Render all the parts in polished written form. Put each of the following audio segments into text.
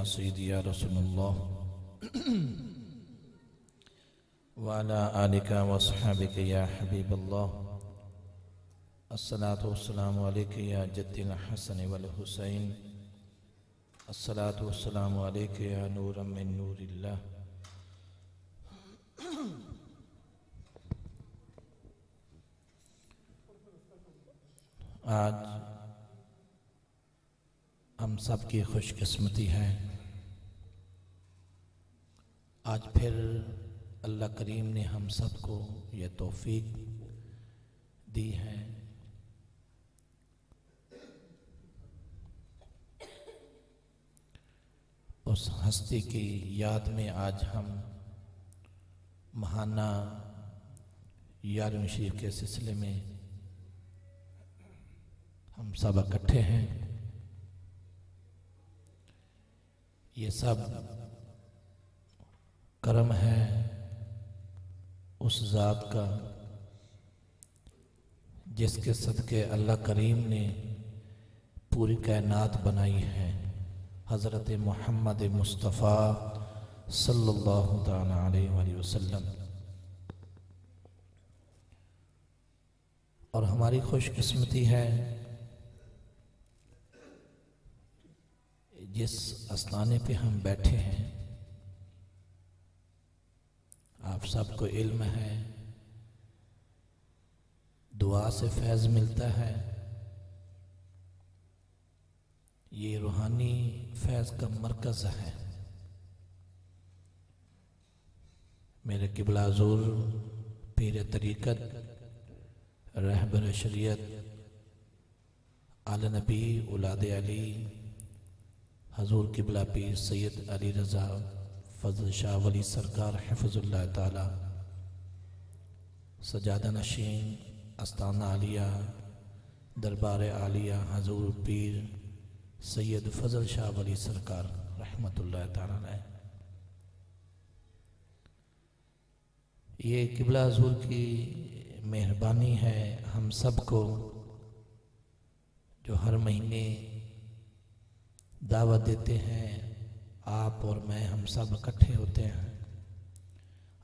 या सय्यदी या रसूलल्लाह वअला आलिका व अस्हाबिका या हबीबल्लाह अस्सलातु वस्सलामु अलैका या जद्दिल हसन वल हुसैन अस्सलातु वस्सलामु अलैका या नूरम मिन नूरिल्लाह। आज हम सब की खुशकिस्मती है, आज फिर अल्लाह करीम ने हम सबको ये तौफीक दी है उस हस्ती की याद में आज हम महाना यारवीं शरीफ के सिलसिले में हम सब इकट्ठे हैं। ये सब करम है उस ज़ात का जिसके सदके अल्लाह करीम ने पूरी कायनात बनाई है। हज़रत मोहम्मद मुस्तफ़ा सल्लल्लाहु ताला अलैहि वसल्लम। और हमारी खुशकिस्मती है जिस आस्थाने पे हम बैठे हैं, आप सबको इल्म है, दुआ से फैज़ मिलता है। ये रूहानी फैज़ का मरकज़ है। मेरे क़िबला ज़ूर पीर तरीक़त रहबर शरीयत आला नबी औलाद अली हजूर क़िबला पीर सैयद अली रज़ा फजल शाह वली सरकार हिफ़्ज़ुल्लाह ताला सजादा नशीन आस्ताना आलिया दरबार आलिया हजूर पीर सैयद फजल शाह वली सरकार रहमतुल्लाह ताला अलैह। ये क़िबला हुज़ूर की मेहरबानी है हम सबको जो हर महीने दावत देते हैं। आप और मैं हम सब इकट्ठे होते हैं।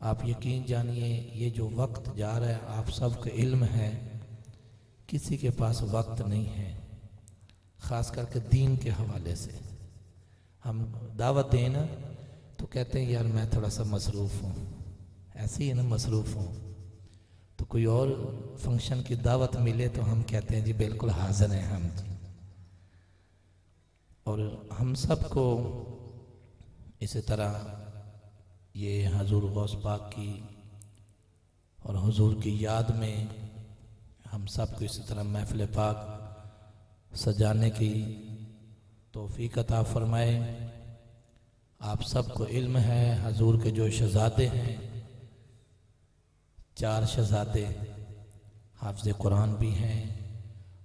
आप यकीन जानिए ये जो वक्त जा रहा है, आप सबको इल्म है किसी के पास वक्त नहीं है, ख़ास करके दीन के हवाले से। हम दावत दें ना तो कहते हैं यार मैं थोड़ा सा मसरूफ़ हूँ, ऐसे ही ना मसरूफ़ हूँ। तो कोई और फंक्शन की दावत मिले तो हम कहते हैं जी बिल्कुल हाज़िर हैं हम जी। और हम सबको इसी तरह ये हजूर गौस पाक की और हुजूर की याद में हम सबको इसी तरह महफिल पाक सजाने की तौफीक अता फरमाए। आप सबको इल्म है हजूर के जो शहज़ादे हैं, 4 शहज़ादे हाफ़िज़ कुरान भी हैं,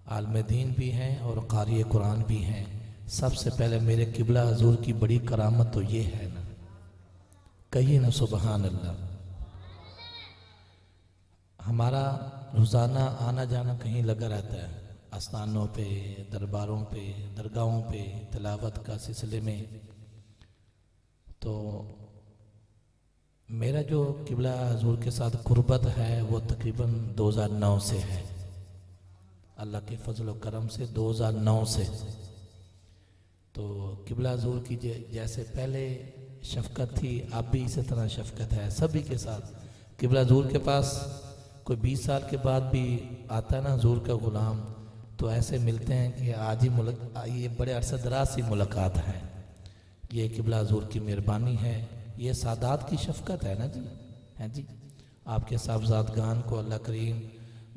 आलिम दीन भी हैं और क़ारी कुरान भी हैं। सबसे पहले मेरे क़िबला हुज़ूर की बड़ी करामत तो ये है ना, कहिए ना सुबहान अल्लाह। हमारा रोज़ाना आना जाना कहीं लगा रहता है, आस्थानों पे, दरबारों पे, दरगाहों पे तिलावत का सिलसिले में। तो मेरा जो क़िबला हुज़ूर के साथ कुर्बत है वो तकरीबन 2009 से है, अल्लाह के फजल व करम से 2009 से। तो क़िबला हुज़ूर की जैसे पहले शफ़क़त थी, अब भी इसी तरह शफ़क़त है सभी के साथ। क़िबला हुज़ूर के पास कोई 20 साल के बाद भी आता है ना हुज़ूर का ग़ुलाम, तो ऐसे मिलते हैं कि आज ही ये बड़े अरसे दराज सी मुलाकात है। ये क़िबला हुज़ूर की मेहरबानी है, ये सादात की शफ़क़त है ना जी, हैं जी। आपके साहबज़ादगान को अल्लाह करीम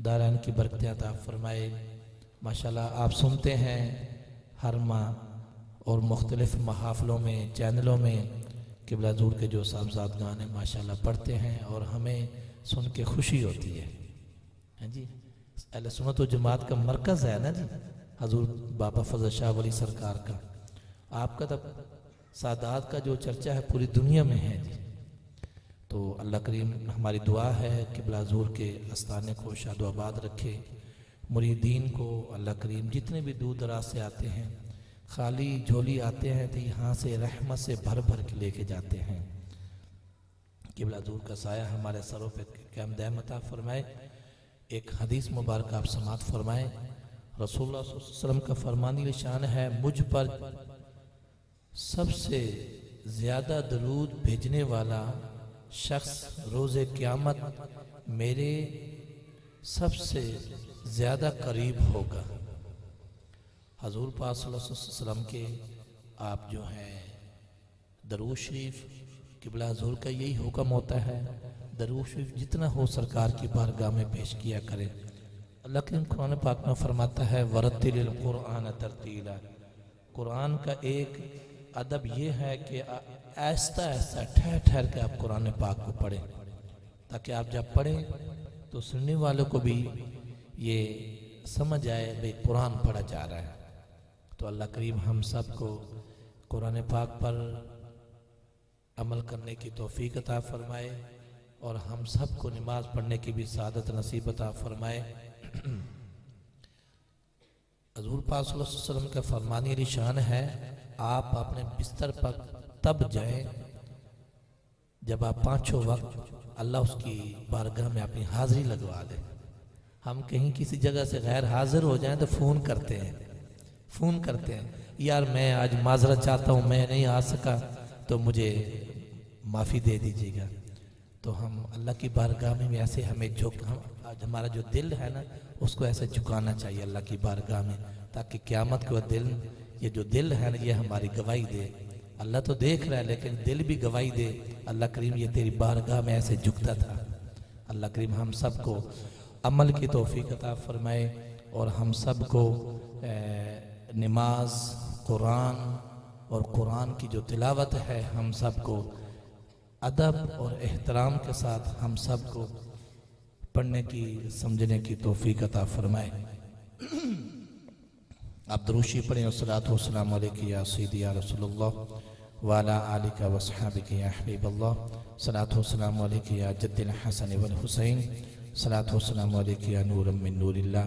दारैन की बरकतें अता फरमाए। माशाल्लाह आप सुनते हैं हर माह और मुख्तलिफ़ महाफ़िलों में, चैनलों में क़िबला हुज़ूर के जो साहबज़ादगान हैं माशाल्लाह पढ़ते हैं और हमें सुन के खुशी होती है, हैं जी। अहले सुन्नत व जमात का मरकज़ है ना जी हजूर बाबा फजल शाह वली सरकार का। आपका तो सादात का जो चर्चा है पूरी दुनिया में है जी। तो अल्लाह करीम हमारी दुआ है क़िबला हुज़ूर के आस्थाने को शादो आबाद रखे, मुरीदीन को अल्लाह करीम जितने भी दूर दराज से आते हैं خالی جھولی آتے ہیں تو یہاں سے رحمت سے بھر بھر کے لے کے جاتے ہیں۔ قبلہ حضور کا سایہ ہمارے سروں پہ قیام دائم عطا فرمائے۔ ایک حدیث مبارکہ آپ سماعت فرمائیں۔ رسول اللہ صلی اللہ علیہ وسلم کا فرمانی شان ہے، مجھ پر سب سے زیادہ درود بھیجنے والا شخص روز قیامت میرے سب سے زیادہ قریب ہوگا۔ حضور پاک صلی اللہ علیہ وسلم کے آپ جو ہیں درود شریف، قبلہ حضور کا یہی حکم ہوتا ہے، درود شریف جتنا ہو سرکار کی بارگاہ میں پیش کیا کرے۔ اللہ کے قرآن پاک میں فرماتا ہے وَرَتِّلِ الْقُرْآنَ تَرْتِيلًا۔ قرآن کا ایک ادب یہ ہے کہ آہستہ آہستہ ٹھہر ٹھہر کے آپ قرآن پاک کو پڑھیں، تاکہ آپ جب پڑھیں تو سننے والوں کو بھی یہ سمجھ آئے بھئی قرآن پڑھا جا رہا ہے۔ تو اللہ کریم ہم سب کو قرآن پاک پر عمل کرنے کی توفیق عطا فرمائے اور ہم سب کو نماز پڑھنے کی بھی سعادت نصیب عطا فرمائے۔ حضور پاک صلی اللہ علیہ وسلم کا فرمانی رشان ہے، آپ اپنے بستر پر تب جائیں جب آپ پانچوں وقت اللہ اس کی بارگاہ میں اپنی حاضری لگوا دیں۔ ہم کہیں کسی جگہ سے غیر حاضر ہو جائیں تو فون کرتے ہیں یار میں آج معذرت چاہتا ہوں، میں نہیں آ سکا تو مجھے معافی دے دیجیے گا۔ تو ہم اللہ کی بارگاہ میں ایسے ہمیں ہمارا جو دل ہے نا اس کو ایسے جھکانا چاہیے اللہ کی بارگاہ میں، تاکہ قیامت کو یہ جو دل ہے نا یہ ہماری گواہی دے۔ اللہ تو دیکھ رہا ہے لیکن دل بھی گواہی دے، اللہ کریم یہ تیری بارگاہ میں ایسے جھکتا تھا۔ اللہ کریم ہم سب کو عمل کی توفیق عطا فرمائے اور ہم سب کو نماز، قرآن اور قرآن کی جو تلاوت ہے ہم سب کو ادب اور احترام کے ساتھ ہم سب کو پڑھنے کی، سمجھنے کی توفیق عطا فرمائے۔ آپ دروشی پڑھیں، والصلاۃ والسلام علیک یا سیدی یا رسول اللہ وعلی آلک واصحابک یا حبیب اللہ، صلاۃ والسلام علیک یا جد الحسن والحسین، صلاۃ والسلام علیک یا نور من نور اللہ۔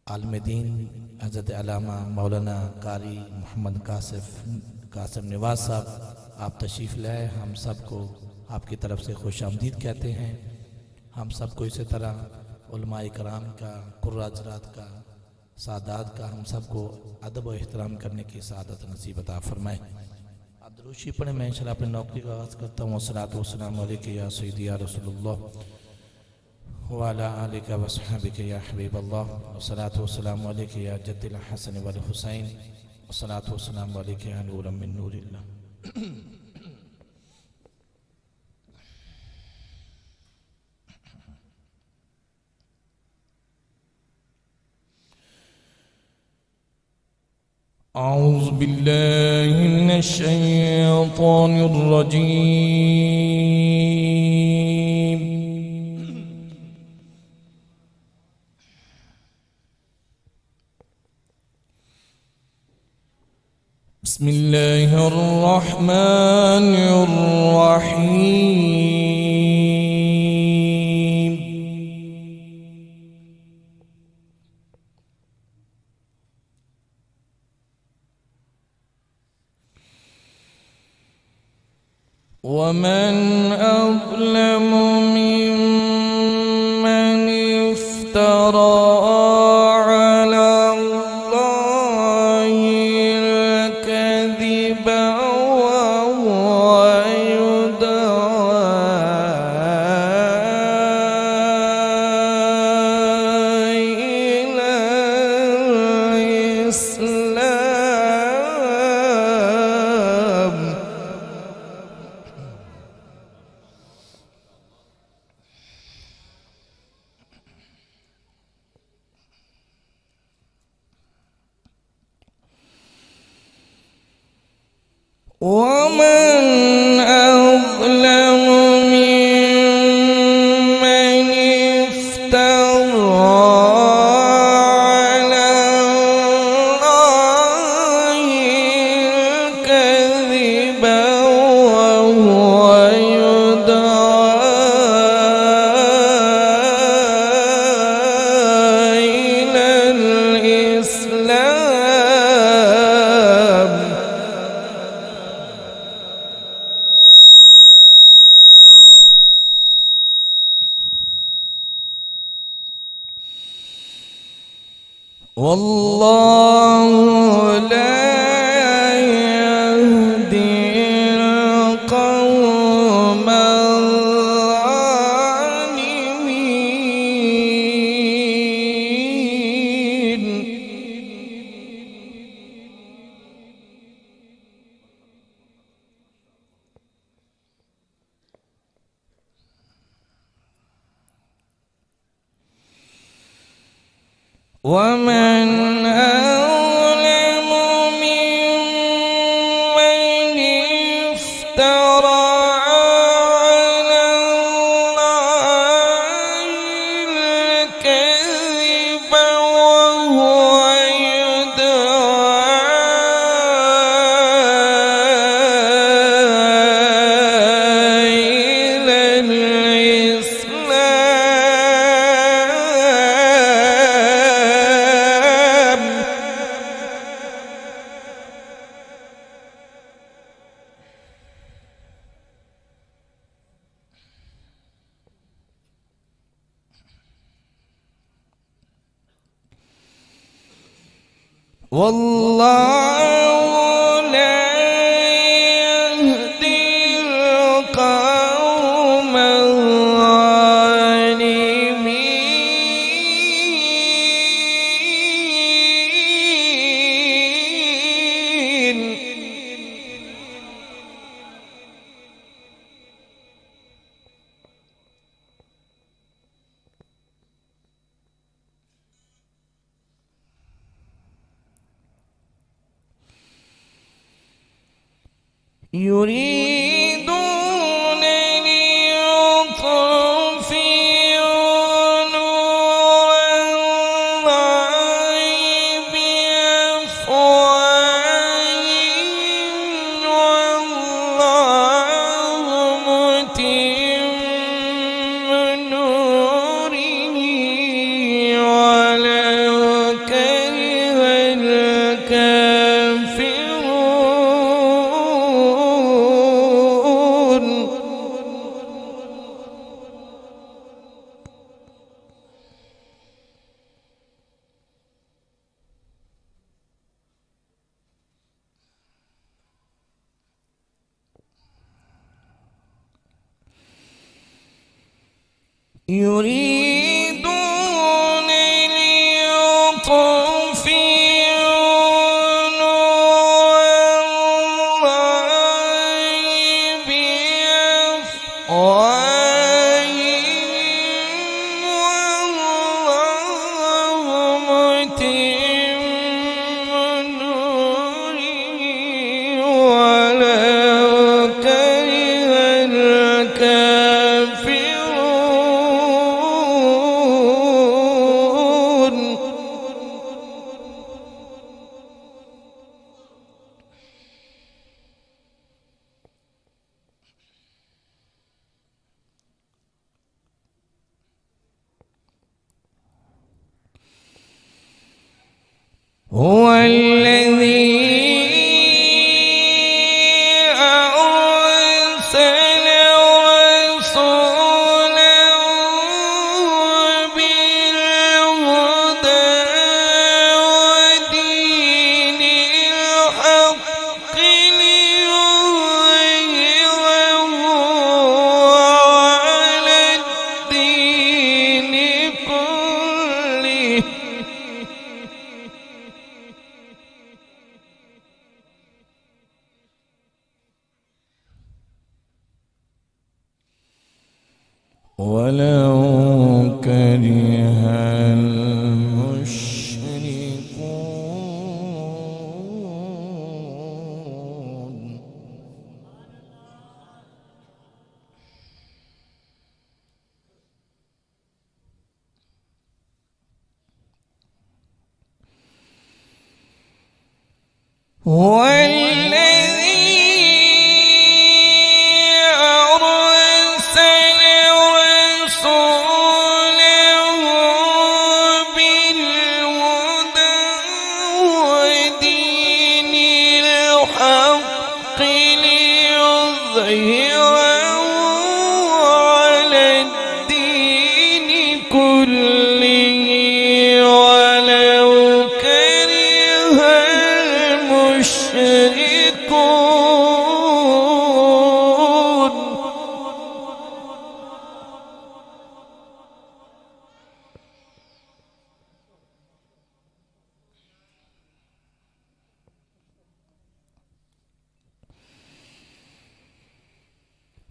عالم دین حضرت علامہ مولانا قاری محمد قاسم نواز صاحب آپ تشریف لائے، ہم سب کو آپ کی طرف سے خوش آمدید کہتے ہیں۔ ہم سب کو اسی طرح علماء کرام کا، قراء حضرات کا، سادات کا ہم سب کو ادب و احترام کرنے کی سعادت نصیب عطا فرمائے۔ آپ دروشی پڑھیں، میں انشاءاللہ اپنی نوکری کا آغاز کرتا ہوں۔ والصلاۃ والسلام علیک یا سیدی یا رسول اللہ وعلی آلک واصحابک یا حبیب اللہ، والصلاۃ والسلام علیک یا جد الحسن والحسین، والصلاۃ والسلام علیک یا نور من نور اللہ۔ أعوذ بالله من الشيطان الرجيم. بسم الله الرحمن الرحيم. ومن أظلم ممن افترى على الله الكذب وهو يدعى إلى الإسلام. ومن أظلم ممن افترى على الله الكذب وهو يدعى إلى الإسلام. والله لا يهدي القوم الظالمين. ومن أظلم ممن افترى على الله الكذب وهو يدعى إلى الإسلام. والله لا يهدي القوم الظالمين. يريدون ليطفئوا نور الله بأفواههم والله متم نوره ولو كره الكافرون. يريدون ليطفئوا نور الله بأفواههم والله متم نوره ولو كره الكافرون. هو الذي أرسل رسوله بالهدى ودين الحق ليظهره على الدين كله. ولو كره المشركون. هو الذي أرسل رسوله بالهدى ودين الحق ليظهره على الدين كله ولو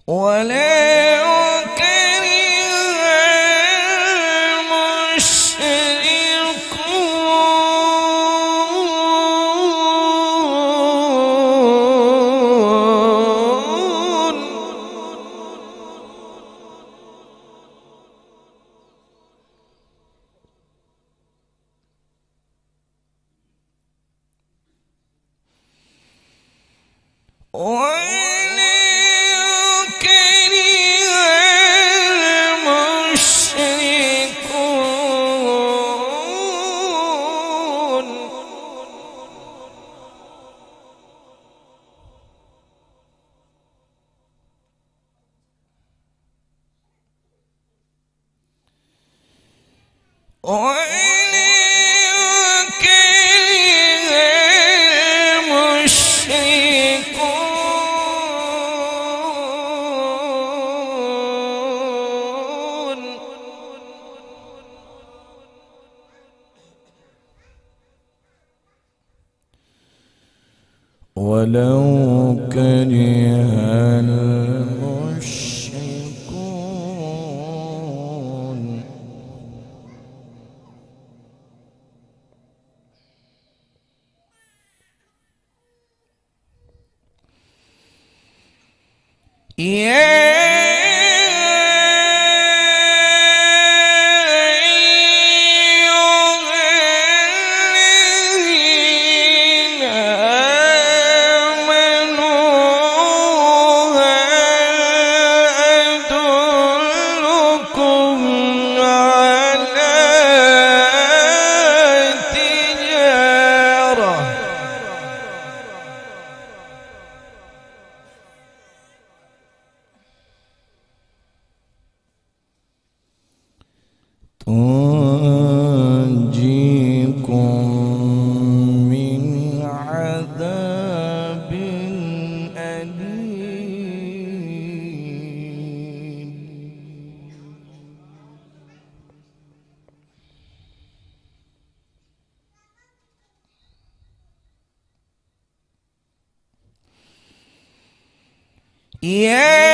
ولو كره ولو كره المشركون يا تنجيكم من عذاب أليم يا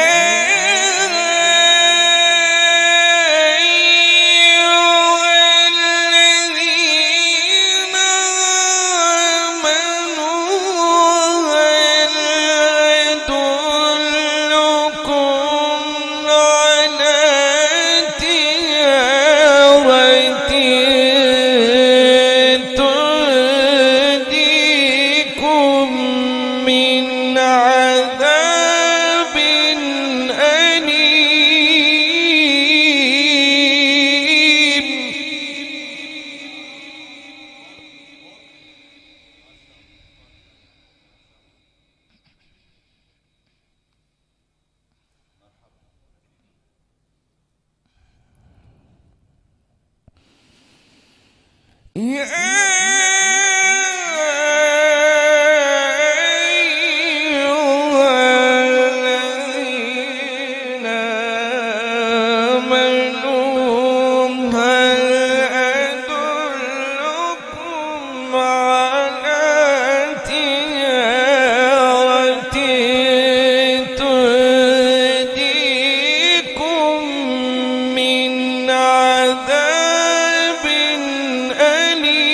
من عذاب أليم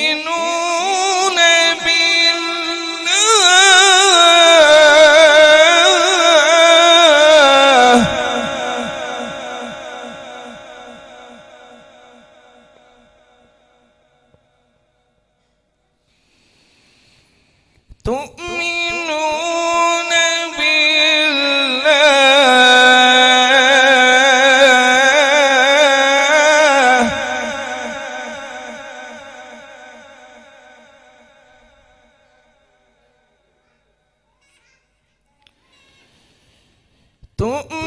تؤمنون بالله تؤمنون بالله تؤمنون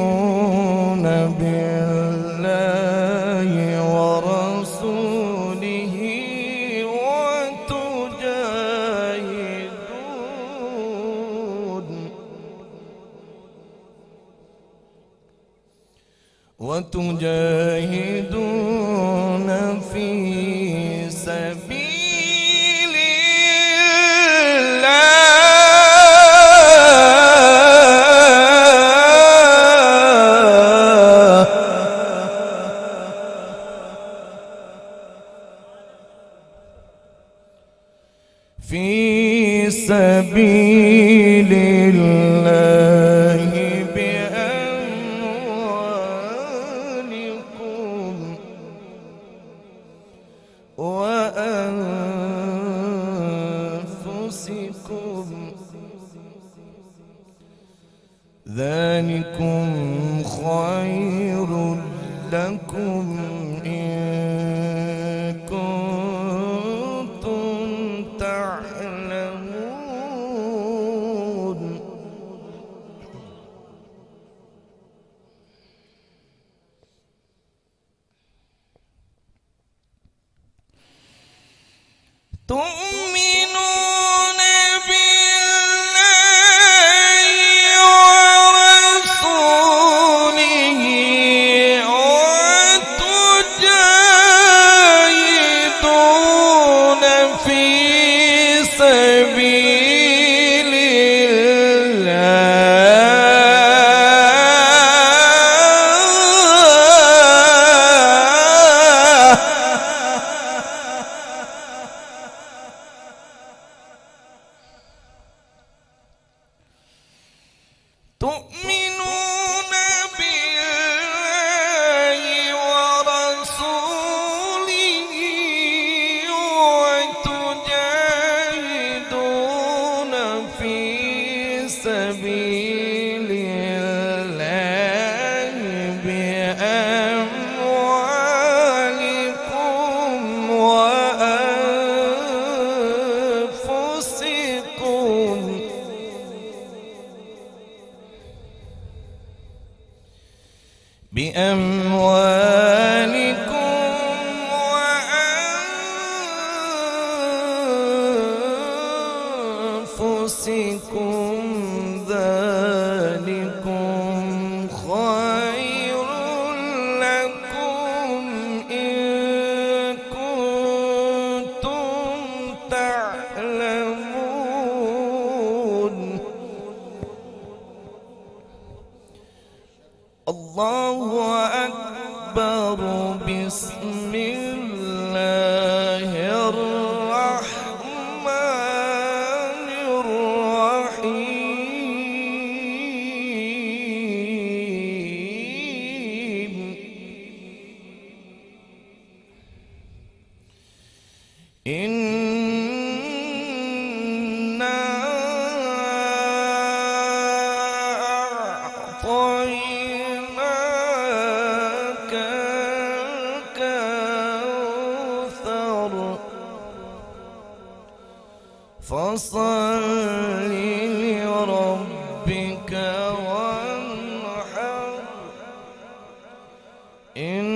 تؤمنون بالله ورسوله وتجاهدون في سبيل الله في سبيل الله بأموالكم وأنفسكم ذلكم خير لكم إن كنتم تعلمون تؤمنون بالله ورسوله وتجاهدون في سبيل الله تؤمنون بالله ورسوله وتجاهدون في سبيل الله بأموالكم وأنفسكم ذلكم خير لكم إن كنتم تعلمون الله أكبر بسم الله الرحمن الرحيم إنا أعطيناك الكوثر فصل لربك وانحر إن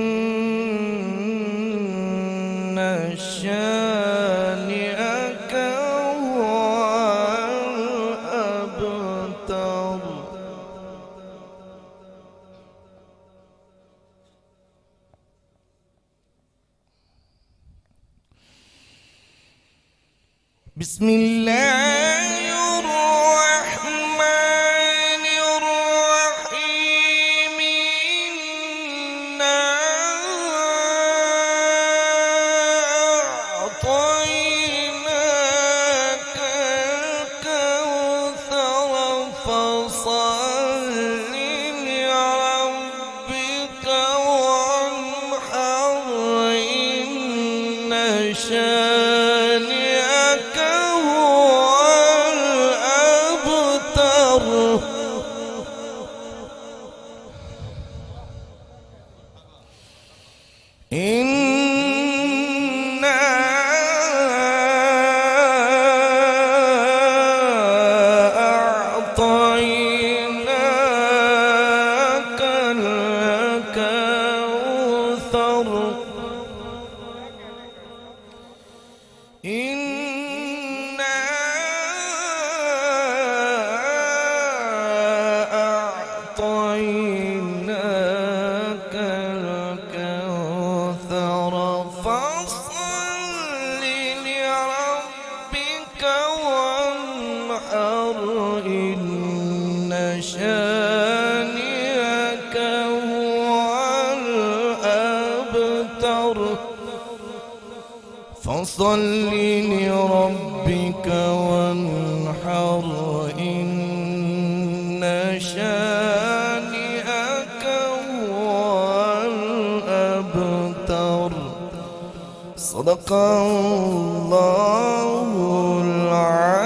شانئك هو الأبتر بسم الله الرحمن الرحيم إنا أعطيناك الكوثر شانئك هو الأبتر إنا أعطيناك الكوثر إنا أعطيناك الكوثر فصل لربك وانحر إن شانئك هو الأبتر فصل لربك وانحر إن شانئك هو الأبتر صدق الله العظيم.